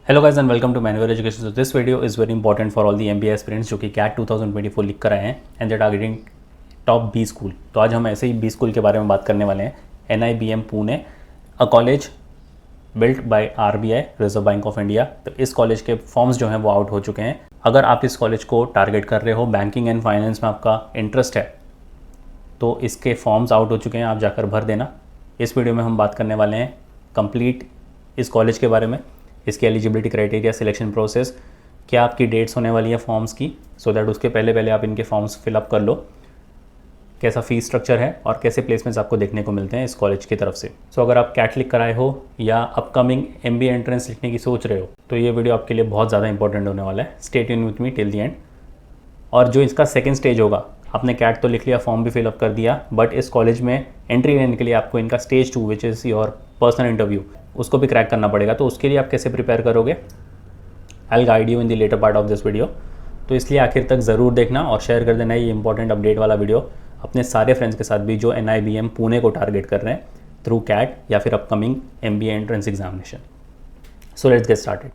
Hello guys and welcome to manual education. So this video is very important for all the MBA aspirants जो कि CAT 2024 लिख कर आए हैं and they targeting top 20 school. तो आज हम ऐसे ही 20 स्कूल के बारे में बात करने वाले हैं। NIBM Pune, a college built by RBI reserve bank of India. तो इस कॉलेज के फॉर्म्स जो हैं वो आउट हो चुके हैं। अगर आप इस कॉलेज को टारगेट कर रहे हो, बैंकिंग एंड फाइनेंस में आपका इंटरेस्ट है, तो इसके फॉर्म्स आउट हो चुके हैं, आप जाकर भर देना। इस वीडियो में हम बात करने वाले हैं कंप्लीट इस कॉलेज के बारे में, इसकी एलिजिबिलिटी क्राइटेरिया, सिलेक्शन प्रोसेस, क्या आपकी डेट्स होने वाली है फॉर्म्स की, सो दैट उसके पहले आप इनके फॉर्म्स फिलअप कर लो, कैसा फ़ीस स्ट्रक्चर है और कैसे प्लेसमेंट्स आपको देखने को मिलते हैं इस कॉलेज की तरफ से। सो अगर आप कैट लिख कर आए हो या अपकमिंग MBA एंट्रेंस लिखने की सोच रहे हो तो ये वीडियो आपके लिए बहुत ज़्यादा इंपॉर्टेंट होने वाला है। Stay tune with me till the end. और जो इसका सेकेंड स्टेज होगा, आपने कैट तो लिख लिया, फॉर्म भी फिलअप कर दिया, बट इस कॉलेज में एंट्री लेने के लिए आपको इनका stage 2 which is your personal interview, उसको भी क्रैक करना पड़ेगा। तो उसके लिए आप कैसे प्रिपेयर करोगे, I will guide you in the latter part of this video. तो इसलिए आखिर तक ज़रूर देखना और शेयर कर देना ये इंपॉर्टेंट अपडेट वाला वीडियो अपने सारे फ्रेंड्स के साथ भी जो NIBM पुणे को टारगेट कर रहे हैं थ्रू कैट या फिर upcoming MBA entrance examination. So let's get started.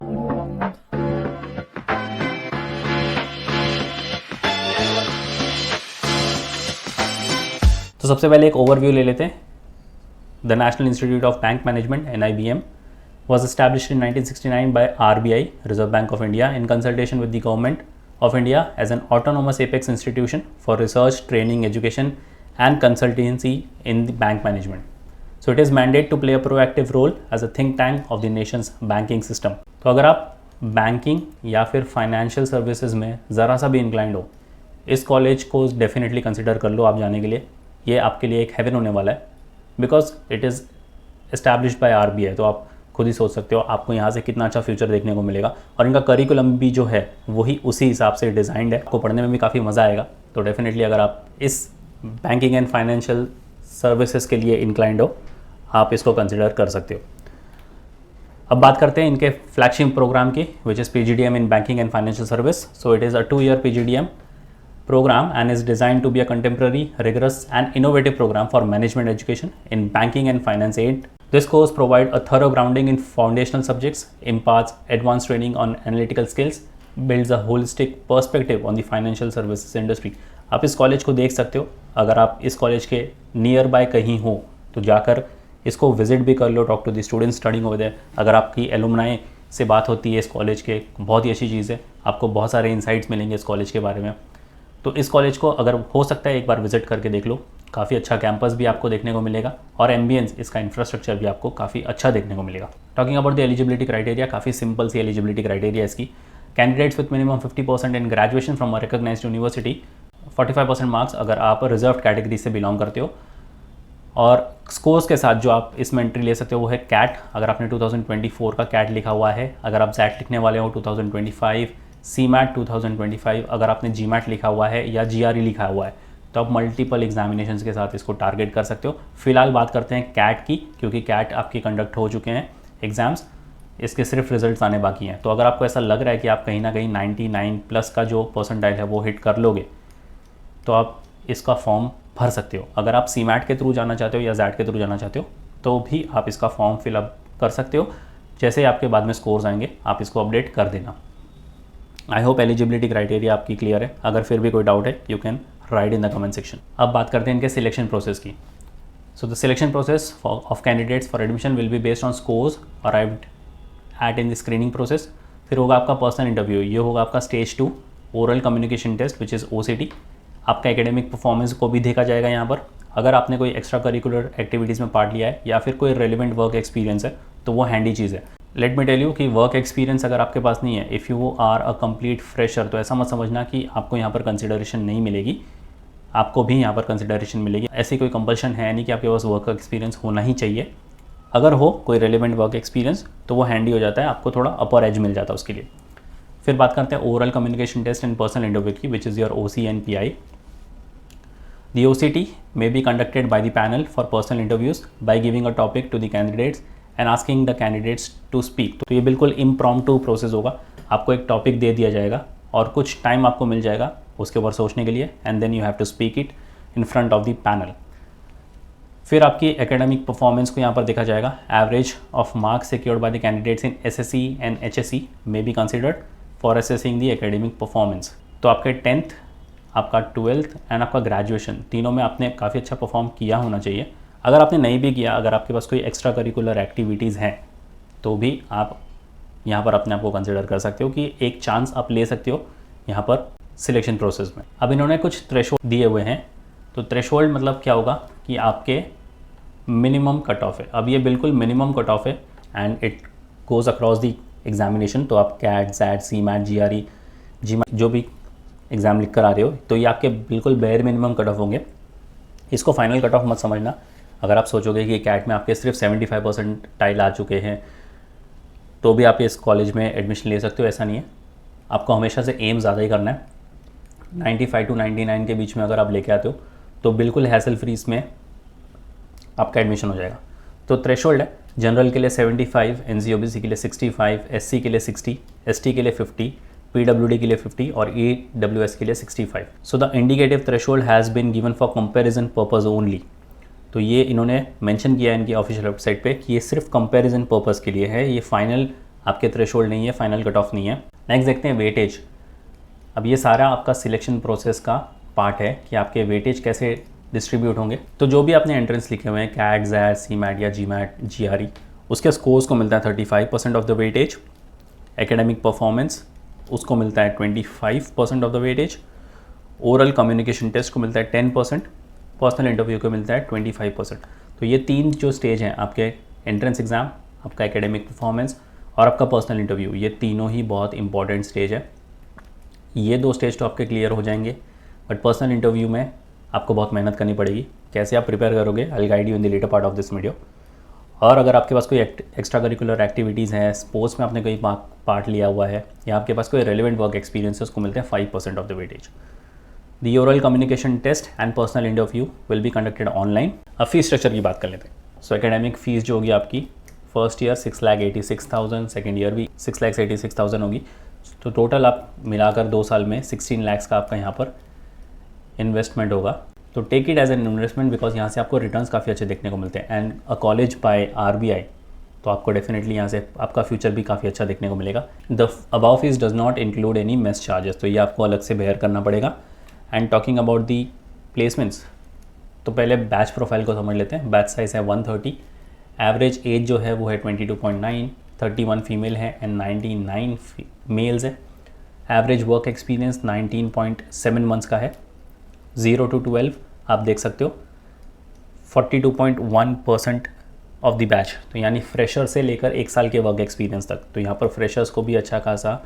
तो सबसे पहले एक ओवरव्यू ले लेते हैं। The national institute of bank management NIBM was established in 1969 by RBI, Reserve Bank of India, in consultation with the Government of India as an autonomous apex institution for research, training, education and consultancy in the bank management. So it is mandate to play a proactive role as a think tank of the nation's banking system. तो अगर आप banking या फिर financial services में ज़रा सा भी inclined हो, इस कॉलेज को डेफिनेटली कंसिडर कर लो आप जाने के लिए। ये आपके लिए एक हेवन होने वाला है because it is established bye RBI। तो आप खुद ही सोच सकते हो आपको यहाँ से कितना अच्छा फ्यूचर देखने को मिलेगा। और इनका करिकुलम भी जो है वही उसी हिसाब से डिज़ाइंड है, आपको पढ़ने में भी काफ़ी मज़ा आएगा। तो डेफिनेटली अगर आप इस बैंकिंग एंड फाइनेंशियल सर्विसेज के लिए इंक्लाइंड हो, आप इसको कंसिडर कर सकते हो। अब बात करते हैं इनके फ्लैगशिप प्रोग्राम की, which is PGDM in banking and financial service. So it is a 2-year PGDM program and is designed to be a contemporary, rigorous and innovative program for management education in banking and finance aid. This course provides a thorough grounding in foundational subjects, imparts advanced training on analytical skills, builds a holistic perspective on the financial services industry. आप इस college को देख सकते हो। अगर आप इस college के नियर बाय कहीं हो तो जाकर इसको विजिट भी कर लो, talk to the students studying over there. अगर आपकी एलुमनाई से बात होती है इस कॉलेज के, बहुत ही अच्छी चीज़ है, आपको बहुत सारे इंसाइट्स मिलेंगे इस कॉलेज के बारे में। तो इस कॉलेज को अगर हो सकता है एक बार विजिट करके देख लो, काफ़ी अच्छा कैंपस भी आपको देखने को मिलेगा और एम्बियंस, इसका इंफ्रास्ट्रक्चर भी आपको काफ़ी अच्छा देखने को मिलेगा। Talking about the eligibility criteria, काफ़ी सिंपल सी एलिजिबिलिटी क्राइटेरिया इसकी। Candidates with minimum 50% in graduation from a recognised university, 45% marks अगर आप रिजर्व कैटेगरी से बिलोंग करते हो। और स्कोर्स के साथ जो आप इसमें एंट्री ले सकते हो वो है कैट। अगर आपने 2024 का कैट लिखा हुआ है, अगर आप जैट लिखने वाले हो 2025, CMAT 2025, अगर आपने GMAT लिखा हुआ है या GRE लिखा हुआ है, तो आप मल्टीपल एग्जामिनेशंस के साथ इसको टारगेट कर सकते हो। फिलहाल बात करते हैं कैट की, क्योंकि कैट आपके कंडक्ट हो चुके हैं एग्ज़ाम्स, इसके सिर्फ रिजल्ट्स आने बाकी हैं। तो अगर आपको ऐसा लग रहा है कि आप कहीं ना कहीं 99+ का जो परसेंटाइल है वो हिट कर लोगे, तो आप इसका फॉर्म भर सकते हो। अगर आप CMAT के थ्रू जाना चाहते हो या जैट के थ्रू जाना चाहते हो तो भी आप इसका फॉर्म फिलअप कर सकते हो। जैसे आपके बाद में स्कोर्स आएंगे आप इसको अपडेट कर देना। आई होप एलिजिबिलिटी क्राइटेरिया आपकी क्लियर है। अगर फिर भी कोई डाउट है you can write in the comment section. अब बात करते हैं इनके सिलेक्शन प्रोसेस की। So the selection process of candidates for admission will be based on scores arrived at in the screening process. फिर होगा आपका पर्सनल इंटरव्यू, ये होगा आपका stage 2 oral communication test which is OCT। आपका एकेडमिक परफॉर्मेंस को भी देखा जाएगा यहाँ पर। अगर आपने कोई एक्स्ट्रा करिकुलर एक्टिविटीज़ में पार्ट लिया है या फिर कोई रेलिवेंट वर्क एक्सपीरियंस है तो वो हैंडी चीज़ है। लेट मी टेल यू कि वर्क एक्सपीरियंस अगर आपके पास नहीं है, if you are a complete fresher, तो ऐसा मत समझना कि आपको यहाँ पर कंसिडरेशन नहीं मिलेगी, आपको भी यहाँ पर कंसिडरेशन मिलेगी। ऐसी कोई कंपल्शन है नहीं कि आपके पास वर्क एक्सपीरियंस होना ही चाहिए। अगर हो कोई रेलिवेंट वर्क एक्सपीरियंस तो वो हैंडी हो जाता है, आपको थोड़ा अपर एज मिल जाता है उसके लिए। फिर बात करते हैं oral communication test and personal interview की, which is your OC and PI. The OCT may be conducted by the panel for personal interviews by giving a topic to the candidates and asking the candidates to speak. तो ये बिल्कुल impromptu process होगा। आपको एक topic दे दिया जाएगा और कुछ टाइम आपको मिल जाएगा उसके ऊपर सोचने के लिए, and then you have to speak it in front of the panel. फिर आपकी एकेडमिक परफॉर्मेंस को यहाँ पर देखा जाएगा। Average of marks secured by the candidates in SSC and HSC may be considered for assessing the academic performance. तो आपके 10th, आपका 12th एंड आपका ग्रेजुएशन, तीनों में आपने काफ़ी अच्छा परफॉर्म किया होना चाहिए। अगर आपने नहीं भी किया, अगर आपके पास कोई एक्स्ट्रा करिकुलर एक्टिविटीज़ हैं तो भी आप यहाँ पर अपने आप को कंसिडर कर सकते हो कि एक चांस आप ले सकते हो यहाँ पर सिलेक्शन प्रोसेस में। अब इन्होंने कुछ थ्रेशोल्ड दिए हुए हैं। तो थ्रेशोल्ड मतलब क्या होगा कि आपके मिनिमम कट ऑफ है। अब ये बिल्कुल मिनिमम कट ऑफ है and it goes across the examination. तो आप कैट, सैट, सी मैट, GRE, GMAT जो भी एग्ज़ाम लिख कर आ रहे हो, तो ये आपके बिल्कुल बेयर मिनिमम कट ऑफ होंगे। इसको फाइनल कट ऑफ मत समझना। अगर आप सोचोगे कि कैट में आपके सिर्फ 75% टाइल आ चुके हैं तो भी आप इस कॉलेज में एडमिशन ले सकते हो, ऐसा नहीं है। आपको हमेशा से एम ज़्यादा ही करना है। 95 to 99 के बीच में अगर आप लेके आते हो तो बिल्कुल हैसल फ्री इसमें आपका एडमिशन हो जाएगा। तो थ्रेशोल्ड है जनरल के लिए 75, NC-OBC के लिए 65, SC के लिए 60, ST के लिए 50, PWD के लिए 50 और EWS के लिए 65। So the indicative threshold has been given for comparison purpose only. तो ये इन्होंने मेंशन किया है इनकी ऑफिशियल वेबसाइट पे कि ये सिर्फ कंपैरिजन पर्पस के लिए है, ये फाइनल आपके थ्रेशोल्ड नहीं है, फाइनल कट ऑफ नहीं है। नेक्स्ट देखते हैं वेटेज। अब ये सारा आपका सिलेक्शन प्रोसेस का पार्ट है कि आपके वेटेज कैसे डिस्ट्रीब्यूट होंगे। तो जो भी आपने एंट्रेंस लिखे हुए हैं, कैट, जैट, सी मैट या GMAT, GRE, उसके स्कोर्स को मिलता है 35% of the weightage. Academic performance उसको मिलता है 25% of the weightage. Oral communication test को मिलता है 10%। पर्सनल इंटरव्यू को मिलता है 25%। तो ये 3 जो स्टेज हैं आपके एंट्रेंस एग्ज़ाम, आपका एकेडमिक परफॉर्मेंस और आपका पर्सनल इंटरव्यू, ये तीनों ही बहुत इंपॉर्टेंट स्टेज है। ये 2 स्टेज तो आपके क्लियर हो जाएंगे, बट पर्सनल इंटरव्यू में आपको बहुत मेहनत करनी पड़ेगी। कैसे आप प्रिपेयर करोगे, I will guide you in the latter part of this video. और अगर आपके पास कोई एक्स्ट्रा करिकुलर एक्टिविटीज़ हैं, स्पोर्ट्स में आपने कोई पार्ट लिया हुआ है या आपके पास कोई रेलिवेंट वर्क एक्सपीरियंस है, उसको मिलते हैं 5% of the weightage. The oral communication test and personal interview will be conducted online. अब फीस स्ट्रक्चर की बात कर लेते हैं। सो एकेडमिक फ़ीस जो होगी आपकी, फर्स्ट ईयर 6,86,000, सेकेंड ईयर भी 6,86,000 होगी। तो टोटल आप मिलाकर 2 साल में 16 लाख का आपका यहाँ पर इन्वेस्टमेंट होगा। तो take it as an investment because यहाँ से आपको रिटर्न्स काफ़ी अच्छे देखने को मिलते हैं and a college by RBI, तो आपको डेफिनेटली यहाँ से आपका फ्यूचर भी काफ़ी अच्छा देखने को मिलेगा। The above fees does not include any mess charges, तो ये आपको अलग से बेयर करना पड़ेगा। And talking about the placements, तो पहले बैच प्रोफाइल को समझ लेते हैं। बैच साइज़ है 130, एवरेज एज जो है वो है 22.9, 31 फीमेल है एंड 99 मेल्स है। एवरेज वर्क एक्सपीरियंस 19.7 मंथ्स का है। 0 to 12 आप देख सकते हो 42.1% ऑफ द बैच, तो यानी फ्रेशर से लेकर 1 साल के वर्क एक्सपीरियंस तक। तो यहाँ पर फ्रेशर्स को भी अच्छा खासा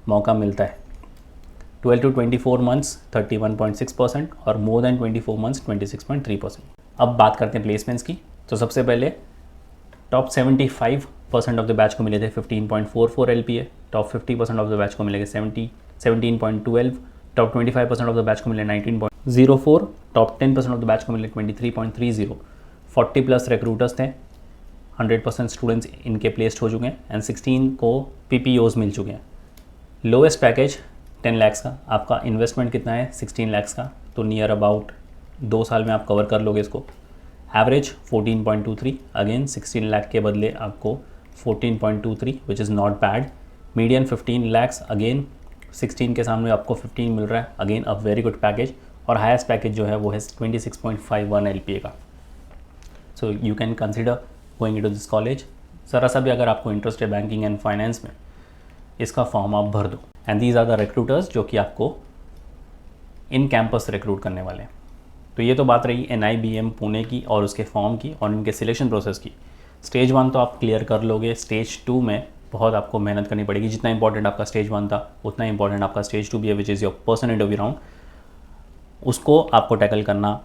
मौका मिलता है। 12 to 24 मंथ्स 31.6% और मोर देन 24 मंथ्स 26.3%। अब बात करते हैं प्लेसमेंट्स की। तो सबसे पहले टॉप 75% ऑफ द बैच को मिले थे 15.44 LPA, top 50% of the batch को मिलेंगे 17.12, टॉप 25% ऑफ द बैच को मिले 19.04, टॉप 10% ऑफ द बैच को मिले 23.30। 40+ रिक्रूटर्स थे, 100% स्टूडेंट्स इनके प्लेस्ड हो चुके हैं एंड 16 को PPOs मिल चुके हैं। लोएस्ट पैकेज 10 लाख का, आपका इन्वेस्टमेंट कितना है 16 लाख का, तो नियर अबाउट 2 साल में आप कवर कर लोगे इसको। एवरेज 14.23, अगेन 16 लाख के बदले आपको 14.23 which is not bad. Median 15 lakh, again 16 के सामने आपको 15 मिल रहा है, again a very good package. और हाईएस्ट पैकेज जो है वो है 26.51 LPA का। So you can consider going into this college. ज़रा सा भी अगर आपको इंटरेस्ट है बैंकिंग एंड फाइनेंस में, इसका फॉर्म आप भर दो। And these are the recruiters जो कि आपको इन कैंपस रिक्रूट करने वाले हैं। तो ये तो बात रही NIBM पुणे की और उसके फॉर्म की और इनके सिलेक्शन प्रोसेस की। स्टेज 1 तो आप क्लियर कर लोगे। स्टेज 2 में बहुत आपको मेहनत करनी पड़ेगी। जितना इंपॉर्टेंट आपका स्टेज 1 था उतना इंपॉर्टेंट आपका स्टेज 2 भी है, विच is your personal interview round. उसको आपको टैकल करना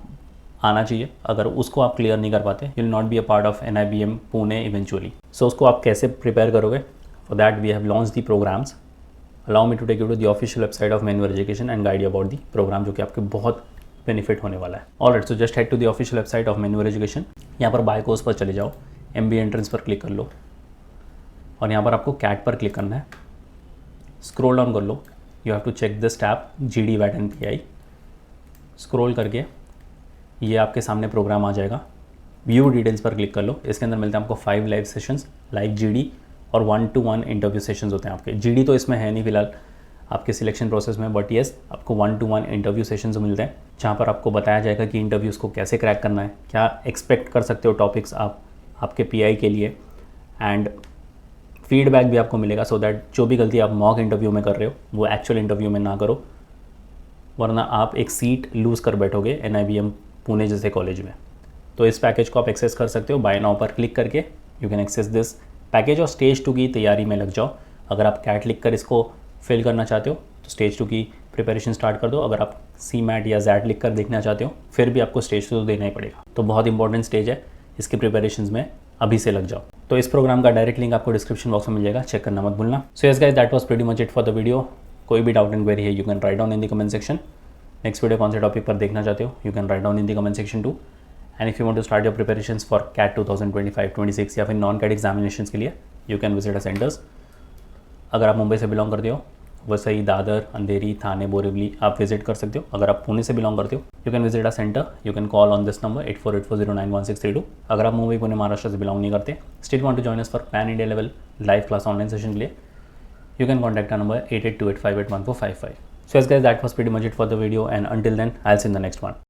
आना चाहिए। अगर उसको आप क्लियर नहीं कर पाते, you will not be a part of NIBM Pune eventually. So उसको आप कैसे प्रिपेयर करोगे? For that we have launch the programs. Allow me to take you to the official website of Manya Education and guide you about the program, जो कि आपके बहुत benefit होने वाला है। Alright, so just head to the official website of Manya Education. यहाँ पर bye course पर चले जाओ, MBA एंट्रेंस पर क्लिक कर लो और यहाँ पर आपको कैट पर क्लिक करना है। स्क्रॉल डाउन कर लो, you have to check this tab GD VAT and PI। Scroll करके ये आपके सामने प्रोग्राम आ जाएगा। व्यू डिटेल्स पर क्लिक कर लो। इसके अंदर मिलते हैं आपको 5 लाइव सेशंस, लाइव जीडी और 1-to-1 इंटरव्यू सेशंस होते हैं आपके। जीडी तो इसमें है नहीं फिलहाल आपके सिलेक्शन प्रोसेस में, बट येस आपको 1-to-1 इंटरव्यू सेशंस मिलते हैं जहाँ पर आपको बताया जाएगा कि इंटरव्यूज़ को कैसे क्रैक करना है, क्या एक्सपेक्ट कर सकते हो टॉपिक्स आप आपके पीआई के लिए, एंड फीडबैक भी आपको मिलेगा सो दैट जो भी गलती आप मॉक इंटरव्यू में कर रहे हो वो एक्चुअल इंटरव्यू में ना करो, वरना आप एक सीट लूज़ कर बैठोगे NIBM पुणे जैसे कॉलेज में। तो इस पैकेज को आप एक्सेस कर सकते हो बाय नाउ पर क्लिक करके। You can access this package और स्टेज 2 की तैयारी में लग जाओ। अगर आप कैट लिख कर इसको फिल करना चाहते हो तो स्टेज 2 की प्रिपरेशन स्टार्ट कर दो। अगर आप CMAT या ZAT लिख कर देखना चाहते हो फिर भी आपको स्टेज 2 तो देना ही पड़ेगा। तो बहुत इंपॉर्टेंट स्टेज है, इसकी प्रिपरेशन में अभी से लग जाओ। तो इस प्रोग्राम का डायरेक्ट लिंक आपको डिस्क्रिप्शन बॉक्स में मिल जाएगा, चेक करना मत भूलना। So yes guys, that was pretty much it for the video. कोई भी डाउट एंड क्वेरी है you can write down in the comment section. Next video कौन से टॉपिक पर देखना चाहते हो you can write down in the comment section too. And if you want to start your preparations for CAT 2025-26 या फिर non cat examinations के लिए you can visit a centres. अगर आप मुंबई से बिलोंग करते हो वसई, दादर, अंधेरी, थाने, बोरीवली आप विजिट कर सकते हो। अगर आप पुणे से बिलोंग करते हो you can visit a centre, you can call on this number 8484091632। अगर आप मुंबई, पुणे, महाराष्ट्र से बिलोंग नहीं करते, still want to join us for pan India level live class online session के लिए, you can contact our number 8828581455. So as guys, that was pretty much it for the video, and until then I'll see you in the next one.